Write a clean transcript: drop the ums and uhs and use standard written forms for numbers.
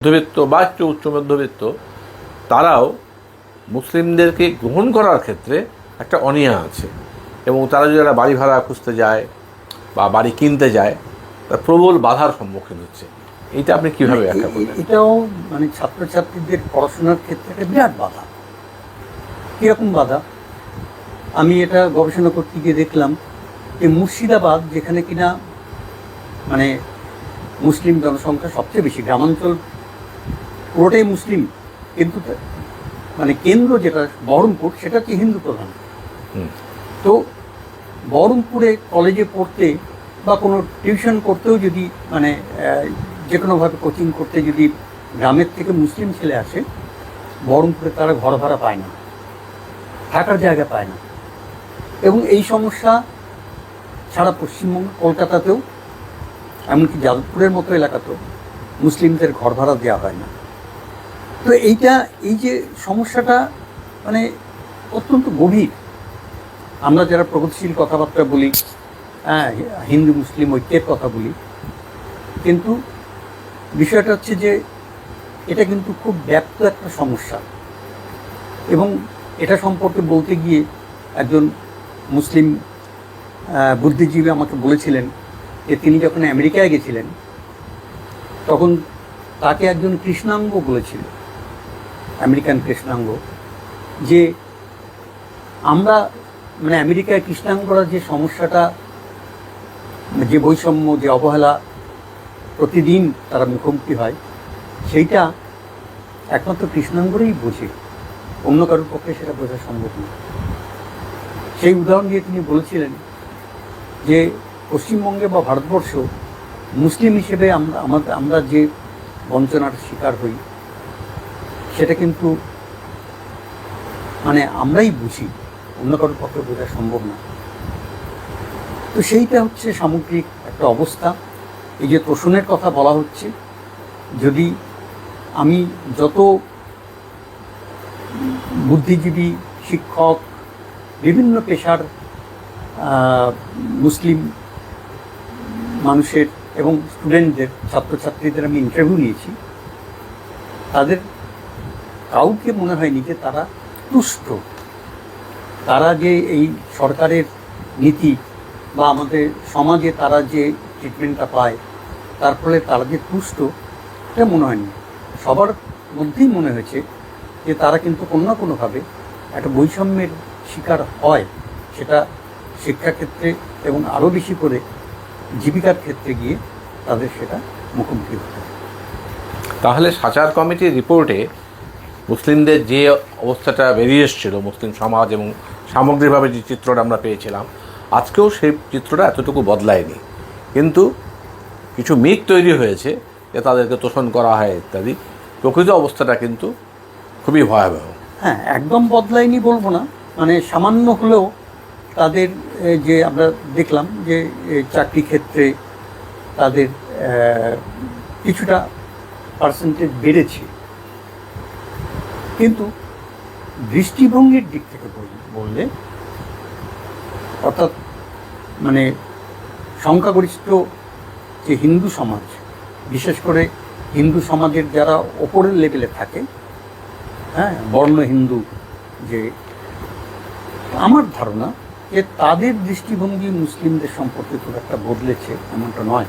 মধ্যবিত্ত বা একটু উচ্চ মধ্যবিত্ত তারাও মুসলিমদেরকে গ্রহণ করার ক্ষেত্রে একটা অনীহা আছে, এবং তারা যদি একটা বাড়ি ভাড়া খুঁজতে যায় বা বাড়ি কিনতে যায় তার প্রবল বাধার সম্মুখীন হচ্ছে। এইটা আপনি কীভাবে ব্যাখ্যা করবেন? এটাও ছাত্রছাত্রীদের পড়াশোনার ক্ষেত্রে একটা বিরাট বাধা। কীরকম বাধা? আমি এটা গবেষণা করতে গিয়ে দেখলাম যে মুর্শিদাবাদ, যেখানে কিনা মুসলিম জনসংখ্যা সবচেয়ে বেশি, গ্রামাঞ্চল পুরোটাই মুসলিম, কিন্তু কেন্দ্র যেটা বহরমপুর, সেটা হচ্ছে হিন্দু প্রধান। তো বহরমপুরে কলেজে পড়তে বা কোনো টিউশন করতেও যদি যে কোনোভাবে কোচিং করতে যদি গ্রামের থেকে মুসলিম ছেলে আসে, বহরমপুরে তারা ঘর ভাড়া পায় না, থাকার জায়গা পায় না। এবং এই সমস্যা সারা পশ্চিমবঙ্গ, কলকাতাতেও, এমনকি যাদবপুরের মতো এলাকাতেও মুসলিমদের ঘর ভাড়া দেওয়া হয় না। তো এই যে সমস্যাটা অত্যন্ত গভীর। আমরা যারা প্রগতিশীল কথাবার্তা বলি, হিন্দু মুসলিম ঐক্যের কথা বলি, কিন্তু বিষয়টা হচ্ছে যে এটা কিন্তু খুব ব্যাপ্ত একটা সমস্যা। এবং এটা সম্পর্কে বলতে গিয়ে একজন মুসলিম বুদ্ধিজীবী আমাকে বলেছিলেন যে তিনি যখন আমেরিকায় গেছিলেন তখন তাকে একজন কৃষ্ণাঙ্গ বলেছিল, আমেরিকান কৃষ্ণাঙ্গ, যে আমরা আমেরিকায় কৃষ্ণাঙ্গরা যে সমস্যাটা, যে বৈষম্য, যে অবহেলা প্রতিদিন তারা মুখোমুখি হয়, সেইটা একমাত্র কৃষ্ণাঙ্গরাই বোঝে, অন্য কারোর পক্ষে সেটা বোঝা সম্ভব নয়। সেই উদাহরণ দিয়ে তিনি বলেছিলেন যে পশ্চিমবঙ্গে বা ভারতবর্ষ মুসলিম হিসেবে আমরা যে বঞ্চনার শিকার হই, সেটা কিন্তু আমরাই বুঝি, অন্য কারোর পক্ষে বোঝা সম্ভব না। তো সেইটা হচ্ছে সামগ্রিক একটা অবস্থা। এই যে তোষণের কথা বলা হচ্ছে, যদি আমি যত বুদ্ধিজীবী, শিক্ষক, বিভিন্ন পেশার মুসলিম মানুষের এবং স্টুডেন্টদের, ছাত্রছাত্রীদের আমি ইন্টারভিউ নিয়েছি, তাদের কাউকে মনে হয়নি যে তারা তুষ্ট। তারা যে এই সরকারের নীতি বা আমাদের সমাজে তারা যে ট্রিটমেন্টটা পায়, তার ফলে তারা যে তুষ্ট, এটা মনে হয়নি। সবার মধ্যেই মনে হয়েছে যে তারা কিন্তু কোনো না কোনোভাবে একটা বৈষম্যের শিকার হয়, সেটা শিক্ষাক্ষেত্রে এবং আরও বেশি করে জীবিকার ক্ষেত্রে গিয়ে তাদের সেটা মুখোমুখি হতে হয়। তাহলে সাচার কমিটির রিপোর্টে মুসলিমদের যে অবস্থাটা বেরিয়ে এসেছিল, মুসলিম সমাজ এবং সামগ্রিকভাবে যে চিত্রটা আমরা পেয়েছিলাম, আজকেও সেই চিত্রটা এতটুকু বদলায়নি, কিন্তু কিছু মিথ তৈরি হয়েছে যে তাদেরকে তোষণ করা হয় ইত্যাদি। প্রকৃত অবস্থাটা কিন্তু খুবই ভয়াবহ। হ্যাঁ, একদম বদলায়নি বলবো না, সামান্য হলেও তাদের যে আমরা দেখলাম যে চাকরি ক্ষেত্রে তাদের কিছুটা পার্সেন্টেজ বেড়েছে, কিন্তু দৃষ্টিভঙ্গির দিক থেকে বললে, অর্থাৎ সংখ্যাগরিষ্ঠ যে হিন্দু সমাজ, বিশেষ করে হিন্দু সমাজের যারা ওপরের লেভেলে থাকে, বর্ণ হিন্দু, যে আমার ধারণা যে তাদের দৃষ্টিভঙ্গি মুসলিমদের সম্পর্কে খুব একটা বদলেছে এমনটা নয়।